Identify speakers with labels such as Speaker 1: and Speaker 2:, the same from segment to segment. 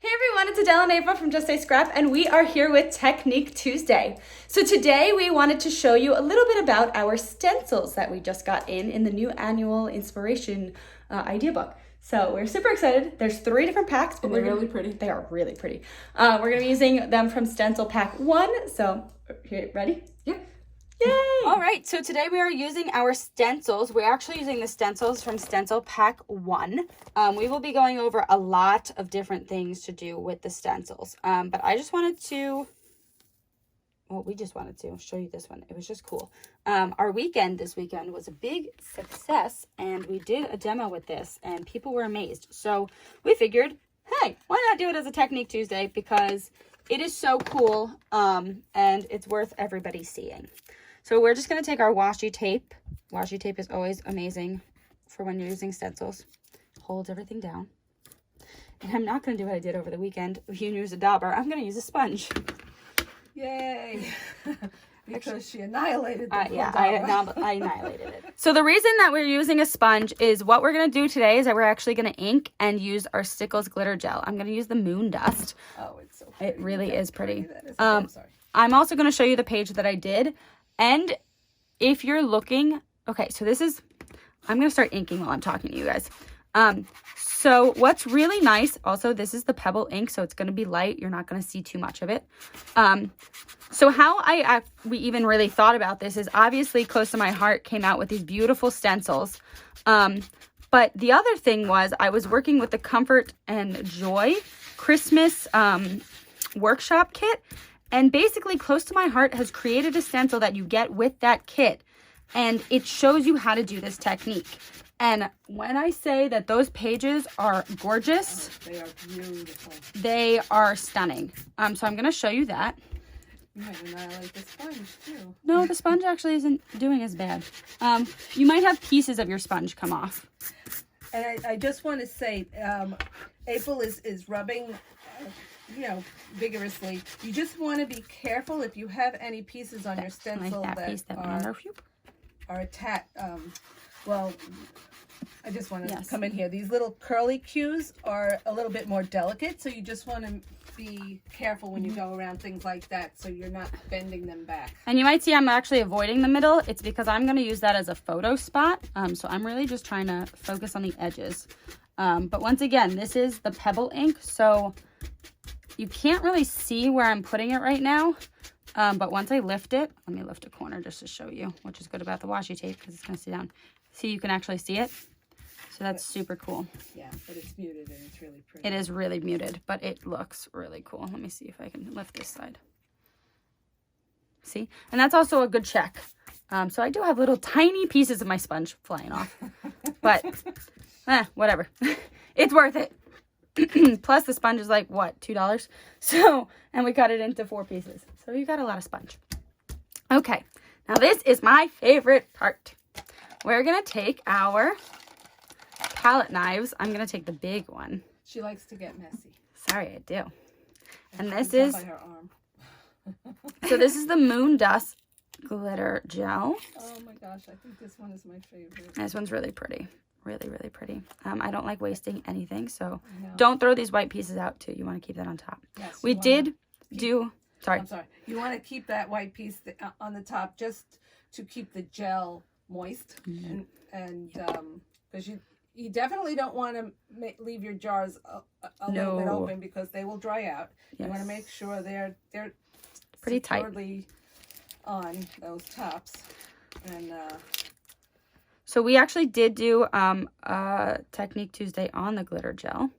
Speaker 1: Hey everyone, it's Adele and Ava from Just Say Scrap, and we are here with Technique Tuesday. So today we wanted to show you a little bit about our stencils that we just got in the new annual inspiration idea book. So we're super excited. There's 3 different packs.
Speaker 2: And they're really pretty.
Speaker 1: They are really pretty. We're going to be using them from Stencil Pack 1. So, here, ready?
Speaker 2: Yeah.
Speaker 1: Yay!
Speaker 3: All right, so today we are using our stencils. We're actually using the stencils from Stencil Pack 1. We will be going over a lot of different things to do with the stencils. But I just wanted to, well, we just wanted to show you this one. It was just cool. Our weekend this weekend was a big success, and we did a demo with this, and people were amazed. So we figured, hey, why not do it as a Technique Tuesday, because it is so cool, and it's worth everybody seeing. So we're just going to take our washi tape. Washi tape is always amazing for when you're using stencils. Holds everything down. And I'm not going to do what I did over the weekend. You use a dauber. I'm going to use a sponge.
Speaker 2: Yay! Because she annihilated the
Speaker 3: I annihilated it. So the reason that we're using a sponge is what we're going to do today is that we're actually going to ink and use our Stickles glitter gel. I'm going to use the moon dust.
Speaker 2: Oh, it's so pretty.
Speaker 3: It really is pretty.
Speaker 2: I'm sorry.
Speaker 3: I'm also going to show you the page that I did. And if you're looking, okay, so this is, I'm going to start inking while I'm talking to you guys. So what's really nice, also, this is the Pebble ink, so it's going to be light. You're not going to see too much of it. So how we even really thought about this is obviously Close to My Heart came out with these beautiful stencils. But the other thing was I was working with the Comfort and Joy Christmas workshop kit. And basically, Close to My Heart has created a stencil that you get with that kit. And it shows you how to do this technique. And when I say that those pages are gorgeous,
Speaker 2: They are beautiful.
Speaker 3: they are stunning. So I'm going to show you that.
Speaker 2: You might annihilate the sponge, too.
Speaker 3: No, the sponge actually isn't doing as bad. You might have pieces of your sponge come off.
Speaker 2: And I just want to say, April is rubbing, vigorously. You just want to be careful if you have any pieces on your stencil are attached. Well, I just want to come in here. These little curly cues are a little bit more delicate, so you just want to be careful when you go around things like that so you're not bending them back.
Speaker 3: And you might see I'm actually avoiding the middle. It's because I'm going to use that as a photo spot. So I'm really just trying to focus on the edges. But once again, this is the Pebble ink, so you can't really see where I'm putting it right now. But once I lift it, let me lift a corner just to show you, which is good about the washi tape because it's going to sit down. See, you can actually see it. So that's super cool.
Speaker 2: Yeah, but it's muted and it's really pretty.
Speaker 3: It is really muted, but it looks really cool. Let me see if I can lift this side. See? And that's also a good check. So I do have little tiny pieces of my sponge flying off. But, whatever. It's worth it. Plus the sponge is like, what, $2? So, and we cut it into 4 pieces. So you got a lot of sponge. Okay, now this is my favorite part. We're going to take our palette knives. I'm going to take the big one.
Speaker 2: She likes to get messy.
Speaker 3: Sorry, I do. And this is,
Speaker 2: by her arm.
Speaker 3: so this is the Moon Dust Glitter Gel.
Speaker 2: Oh my gosh, I think this one is my favorite.
Speaker 3: This one's really pretty. Really, really pretty. I don't like wasting anything, so don't throw these white pieces out too. You want to keep that on top. Yes, we did do, sorry.
Speaker 2: I'm sorry. You want to keep that white piece on the top just to keep the gel moist. And because you definitely don't want to leave your jars a little bit open because they will dry out. Yes. You want to make sure they're
Speaker 3: pretty
Speaker 2: securely on those tops. And
Speaker 3: so we actually did do a Technique Tuesday on the glitter gel.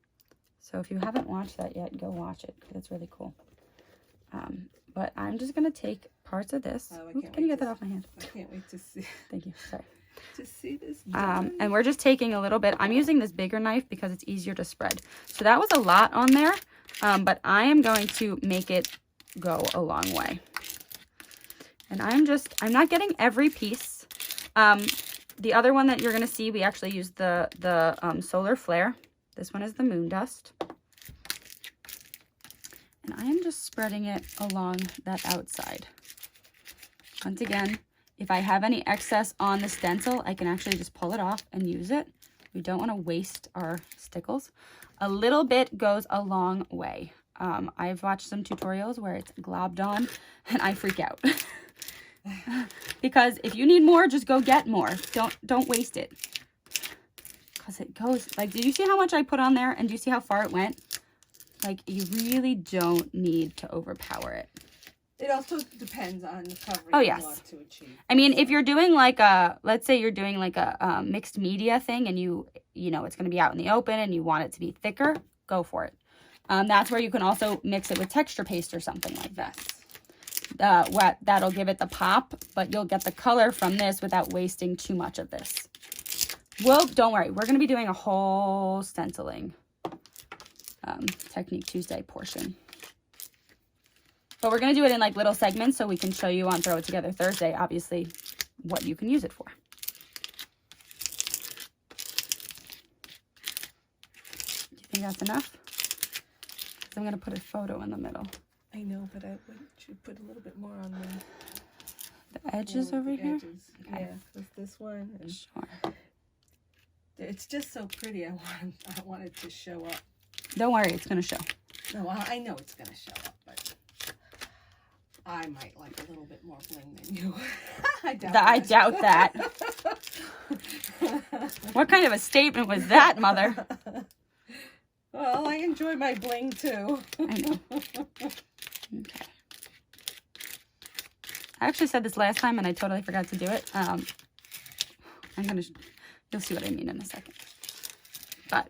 Speaker 3: So if you haven't watched that yet, go watch it because it's really cool. But I'm just going to take parts of this. Can you get that off my hand?
Speaker 2: I can't wait to see.
Speaker 3: Thank you. Sorry.
Speaker 2: To see this.
Speaker 3: And we're just taking a little bit. I'm using this bigger knife because it's easier to spread. So that was a lot on there. But I am going to make it go a long way. And I'm not getting every piece. The other one that you're going to see, we actually used the Solar Flare. This one is the Moon Dust. And I am just spreading it along that outside. Once again, if I have any excess on the stencil, I can actually just pull it off and use it, We don't want to waste our stickles. A little bit goes a long way. I've watched some tutorials where it's globbed on and I freak out. Because if you need more, just go get more. Don't waste it. Because it goes, like, did you see how much I put on there? And do you see how far it went? Like, you really don't need to overpower it.
Speaker 2: It also depends on the coverage
Speaker 3: you
Speaker 2: want to achieve.
Speaker 3: I mean, if you're doing like a, let's say you're doing like a mixed media thing and you know, it's going to be out in the open and you want it to be thicker, go for it. That's where you can also mix it with texture paste or something like that. That'll give it the pop, but you'll get the color from this without wasting too much of this. Well, don't worry. We're going to be doing a whole stenciling Technique Tuesday portion. But we're going to do it in like little segments so we can show you on Throw It Together Thursday, obviously, what you can use it for. Do you think that's enough? I'm going to put a photo in the middle.
Speaker 2: I know, but I should put a little bit more on
Speaker 3: the edges over here.
Speaker 2: Edges. Okay. Yeah, with this one. And
Speaker 3: sure.
Speaker 2: It's just so pretty. I want it to show up.
Speaker 3: Don't worry, it's going to show.
Speaker 2: No, I know it's going to show up, but I might like a little bit more bling than you. I doubt
Speaker 3: that. What kind of a statement was that, Mother?
Speaker 2: Well, I enjoy my bling too.
Speaker 3: I know. Okay. I actually said this last time and I totally forgot to do it. You'll see what I mean in a second. But,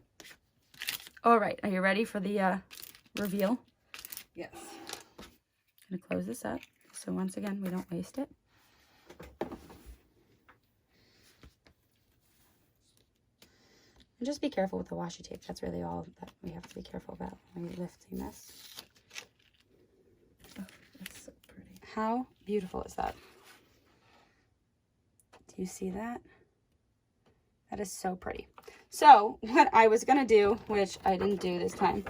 Speaker 3: all right. Are you ready for the reveal?
Speaker 2: Yes.
Speaker 3: I'm going to close this up. So once again, we don't waste it. And just be careful with the washi tape. That's really all that we have to be careful about when you're lifting this.
Speaker 2: Oh, that's so pretty.
Speaker 3: How beautiful is that? Do you see that? That is so pretty. So what I was going to do, which I didn't do this time,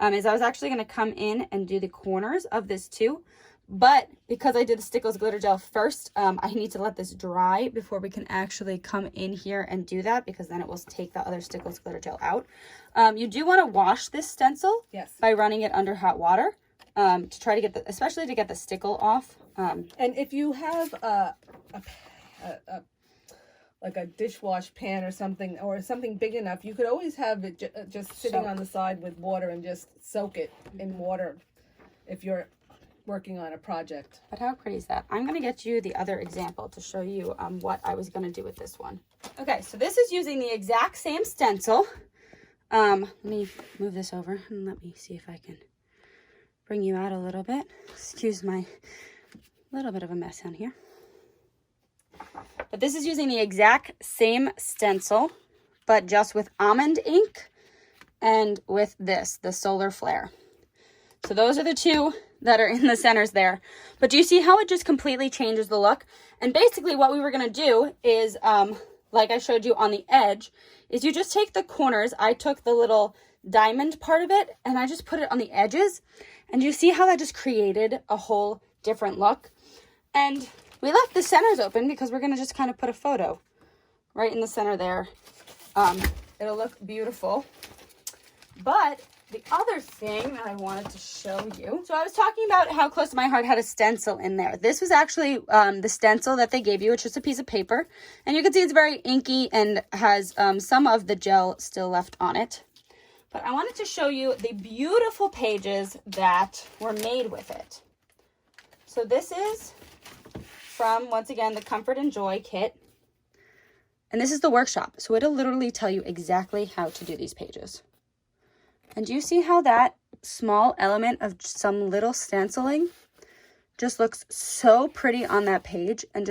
Speaker 3: is I was actually going to come in and do the corners of this too. But because I did the Stickles glitter gel first, I need to let this dry before we can actually come in here and do that, because then it will take the other Stickles glitter gel out. You do want to wash this stencil by running it under hot water to try to get the, especially to get the stickle off.
Speaker 2: And if you have like a dishwash pan or something big enough, you could always have it just sitting on the side with water and just soak it in water if you're working on a project.
Speaker 3: But how pretty is that? I'm going to get you the other example to show you what I was going to do with this one. Okay, so this is using the exact same stencil. Let me move this over and let me see if I can bring you out a little bit. Excuse my little bit of a mess on here. But this is using the exact same stencil, but just with almond ink and with this, the solar flare. So those are the two that are in the centers there. But do you see how it just completely changes the look? And basically what we were going to do is, like I showed you on the edge, is you just take the corners. I took the little diamond part of it and I just put it on the edges. And you see how that just created a whole different look? And we left the centers open because we're going to just kind of put a photo right in the center there. It'll look beautiful. But the other thing that I wanted to show you. So I was talking about how Close to My Heart had a stencil in there. This was actually the stencil that they gave you. It's just a piece of paper. And you can see it's very inky and has some of the gel still left on it. But I wanted to show you the beautiful pages that were made with it. So this is from, once again, the Comfort and Joy kit. And this is the workshop. So it'll literally tell you exactly how to do these pages. And do you see how that small element of some little stenciling just looks so pretty on that page, and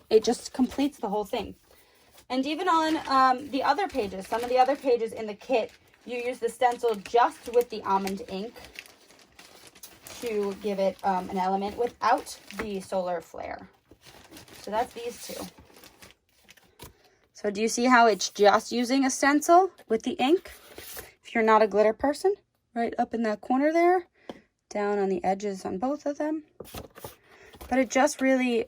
Speaker 3: it just completes the whole thing. And even on the other pages, some of the other pages in the kit, you use the stencil just with the almond ink to give it an element without the solar flare. So that's these two. So do you see how it's just using a stencil with the ink? If you're not a glitter person, right up in that corner there, down on the edges on both of them. But it just really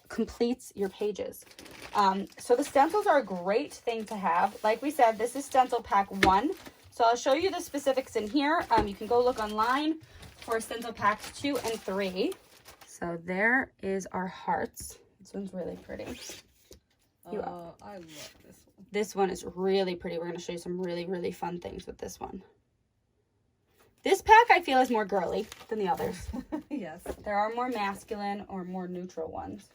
Speaker 3: completes your pages. So the stencils are a great thing to have. Like we said, this is Stencil Pack 1. So I'll show you the specifics in here. You can go look online for Stencil Packs 2 and 3. So there is our hearts. This one's really pretty.
Speaker 2: I love this one.
Speaker 3: This one is really pretty. We're going to show you some really, really fun things with this one. This pack I feel is more girly than the others.
Speaker 2: Yes.
Speaker 3: There are more masculine or more neutral ones.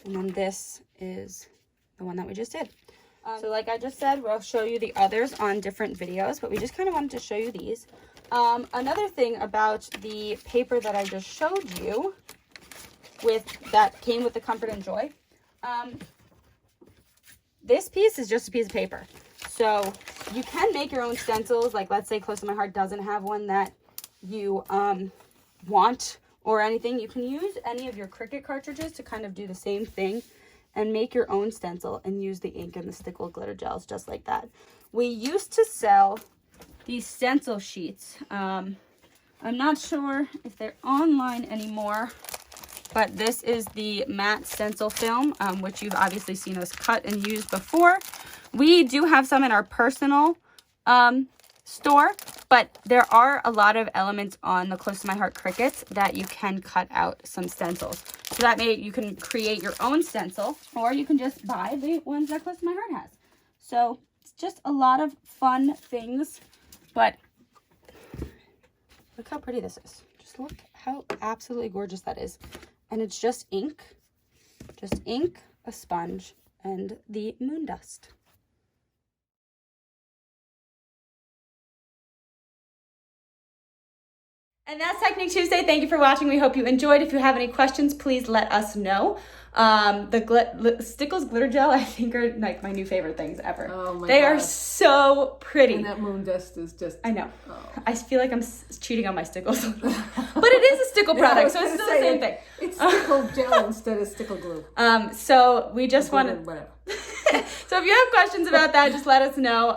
Speaker 3: And then this is the one that we just did. So like I just said, we'll show you the others on different videos, but we just kind of wanted to show you these. Another thing about the paper that I just showed you that came with the Comfort and Joy. This piece is just a piece of paper. So you can make your own stencils. Like let's say Close to My Heart doesn't have one that you want or anything. You can use any of your Cricut cartridges to kind of do the same thing and make your own stencil and use the ink and the Stickles glitter gels just like that. We used to sell these Stencil Sheets. I'm not sure if they're online anymore, but this is the matte stencil film, which you've obviously seen us cut and use before. We do have some in our personal store, but there are a lot of elements on the Close to My Heart Cricuts that you can cut out some stencils. So that you can create your own stencil, or you can just buy the ones that Close to My Heart has. So it's just a lot of fun things, but look how pretty this is. Just look how absolutely gorgeous that is. And it's just ink, a sponge, and the moon dust.
Speaker 1: And that's Technique Tuesday. Thank you for watching. We hope you enjoyed. If you have any questions, please let us know. The Stickles glitter gel, I think, are like my new favorite things ever.
Speaker 2: Oh my
Speaker 1: They
Speaker 2: God.
Speaker 1: are so pretty.
Speaker 2: And that moon dust is just...
Speaker 1: I know.
Speaker 2: Oh.
Speaker 1: I feel like I'm cheating on my Stickles. But it is a Stickle product, so it's still the same thing.
Speaker 2: It's Stickle gel instead of Stickle glue.
Speaker 1: So we just wanted...
Speaker 2: Whatever.
Speaker 1: So if you have questions about that, just let us know.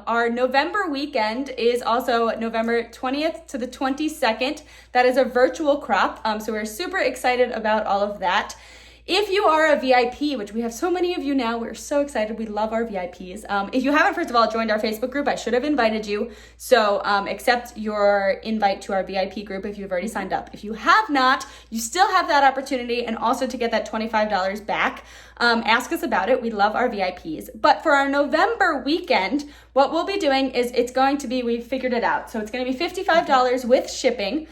Speaker 1: Our November weekend is also November 20th to the 22nd. That is a virtual crop. So we're super excited about all of that. If you are a VIP, which we have so many of you now, we're so excited. We love our VIPs. If you haven't, first of all, joined our Facebook group, I should have invited you. So accept your invite to our VIP group if you've already signed up. If you have not, you still have that opportunity, and also to get that $25 back. Ask us about it. We love our VIPs. But for our November weekend, what we'll be doing is we figured it out. So it's going to be $55 with shipping.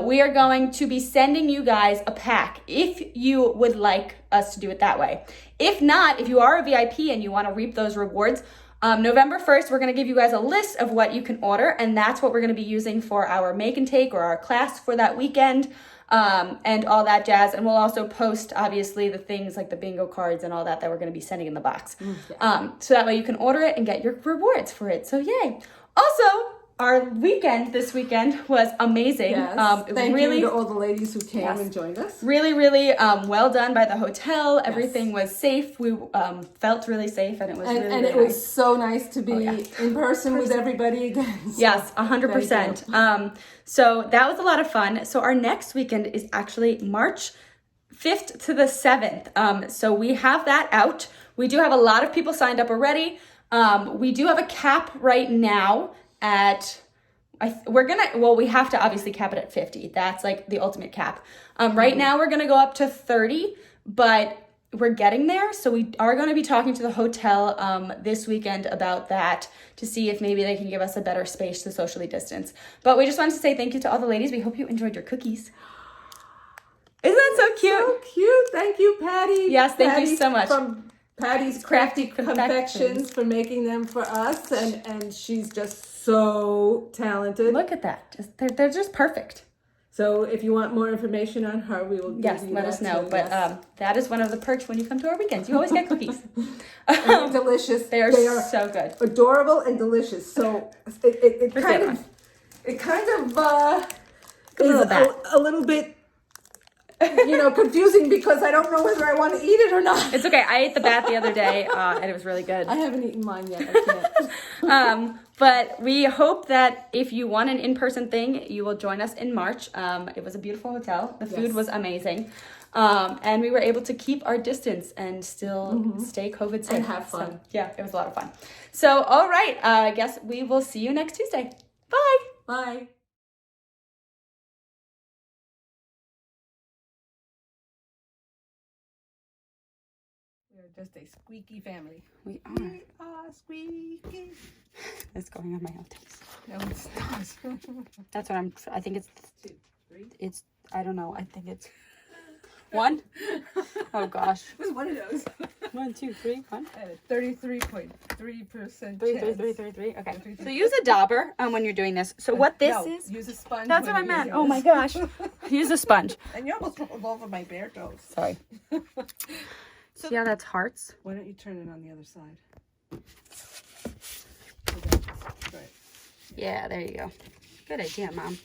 Speaker 1: We are going to be sending you guys a pack if you would like us to do it that way. If not, if you are a VIP and you want to reap those rewards, November 1st, we're going to give you guys a list of what you can order, and that's what we're going to be using for our make and take or our class for that weekend, and all that jazz. And we'll also post, obviously, the things like the bingo cards and all that we're going to be sending in the box. So that way you can order it and get your rewards for it. So yay. Also, our weekend this weekend was amazing.
Speaker 2: Yes. Thank you to all the ladies who came and joined us.
Speaker 1: Really, really well done by the hotel. Everything was safe. We felt really safe, and it was really
Speaker 2: it
Speaker 1: nice.
Speaker 2: was so nice to be in person with everybody again. So
Speaker 1: yes, 100%. So that was a lot of fun. So our next weekend is actually March 5th to the 7th. So we have that out. We do have a lot of people signed up already. We do have a cap right now at, we have to obviously cap it at 50. That's like the ultimate cap. Right now we're going to go up to 30, but we're getting there. So we are going to be talking to the hotel this weekend about that to see if maybe they can give us a better space to socially distance. But we just wanted to say thank you to all the ladies. We hope you enjoyed your cookies. Isn't that so cute?
Speaker 2: So cute. Thank you, Patty.
Speaker 1: Yes, thank you so much.
Speaker 2: From Patty's Crafty Confections for making them for us, and she's just so talented.
Speaker 1: Look at that. They're just perfect.
Speaker 2: So if you want more information on her, we will give you
Speaker 1: let us know.
Speaker 2: Too.
Speaker 1: But that is one of the perks when you come to our weekends. You always get cookies.
Speaker 2: They're delicious.
Speaker 1: They are so good.
Speaker 2: Adorable and delicious. So it kind of is a little bit confusing because I don't know whether I want to eat it or not.
Speaker 1: It's okay. I ate the bat the other day, and it was really good.
Speaker 2: I haven't eaten mine yet. I can't.
Speaker 1: But we hope that if you want an in-person thing, you will join us in March. It was a beautiful hotel. The food was amazing. And we were able to keep our distance and still stay COVID safe.
Speaker 2: And have fun.
Speaker 1: So, yeah, it was a lot of fun. So, all right, I guess we will see you next Tuesday. Bye.
Speaker 2: Bye. We're just a squeaky family.
Speaker 3: We are.
Speaker 2: We are squeaky.
Speaker 3: It's going on my outtakes.
Speaker 2: No, it's not.
Speaker 3: That's what I think it's,
Speaker 2: 2, 3.
Speaker 3: it's, I don't know. I think it's 1. Oh gosh.
Speaker 2: It was one of those.
Speaker 3: 1, 2, 3, 1.
Speaker 2: I had a 33.3% chance.
Speaker 3: 3. Okay. So use a dauber when you're doing this. So what this is?
Speaker 2: Use a sponge.
Speaker 3: That's what I meant. Oh my gosh. Use a sponge.
Speaker 2: And you almost rolled over my bare toes.
Speaker 3: Sorry. See how that's hearts?
Speaker 2: Why don't you turn it on the other side? Right.
Speaker 3: Yeah, there you go. Good idea, Mom.